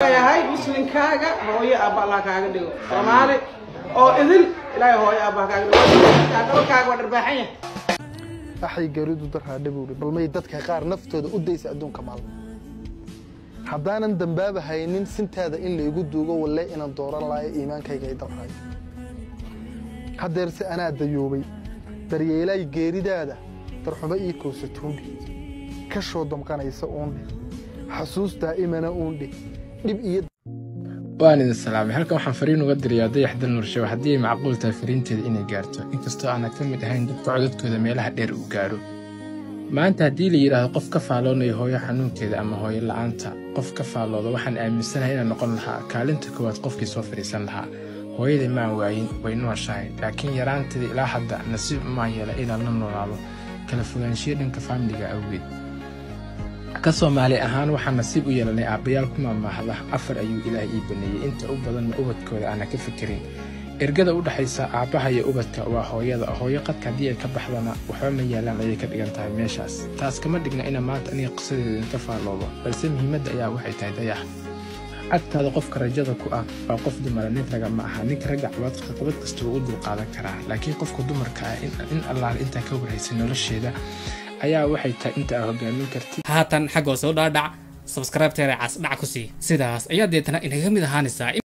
هاي مسلم كاغا هوي أبا الله كاغا ديو سومالي أو إذن لا هوي أبا كاغا ديو كاغا ودرباحية أحي قريدو درها دبوري بل ما يددك قار نفتودا وديس أدون كمال حدانا دنبابا هاينين سنتادا إن لا يقودوغو ولا إن دوران لا إيمانكayga درهاي hadeerse anaa dayoobay daryeelay geeridaada darxumo ii koosatoondhi ka soo damqanaysa oondhi xasuus daa'imana oondhi dib iyo waan idin salaamay halkan waxaan fariin uga dirayaa dayaxda nuurshaw haddii ay macquul tahay fariinteeda inay gaarto inkastoo aan ka mid ahayn dadka codadkooda meelaha dheer u gaaro maanta haddii la yiraahdo qof ka faaloonayo hooyo xanuunkeeda ama hooyo la'aanta qof ka faaloodo waxaan aaminsanahay inaan noqon lahaa kaalinta koowaad qofkii soo fariisan lahaa hooyadii maan waayin way nooshahay laakiin yaraanteedii ilaa hadda nasiib uma yeela inaan la noolaado kala fogaanshiyo dhanka faamiliga awgeed ka Soomaali ahaan waxaan nasiib u yeelanay aabayaal ku maamahda afar ayuu Ilaahay ii baneeyay inta u badan ubadkooda aan ka fikirin ergada u dhaxaysa aabaha iyo ubadka waa hooyada hooyo qadka hadii ay ka baxdana waxba ma yeelan ayay ka dhigan tahay meeshaas taas kama dhigna in maanta aniga qisadeeda ka faaloobo balse muhiimadda ayaa waxay tahay dayax agtaada qofka rajada ku ah waa qof dumar nin raga ma aha nin raga qabad kasta uu dul qaadan karaa laakiin qofka dumarka ah in Allah inta ka warhaysay nolosheeda ayaa waxay tahay inta hogaamin kartid haatan xagoo soo dhaadhac subscribe-teeda cas dhac ku sii sidaas ayaa deetana inaga mid ahaanaysaa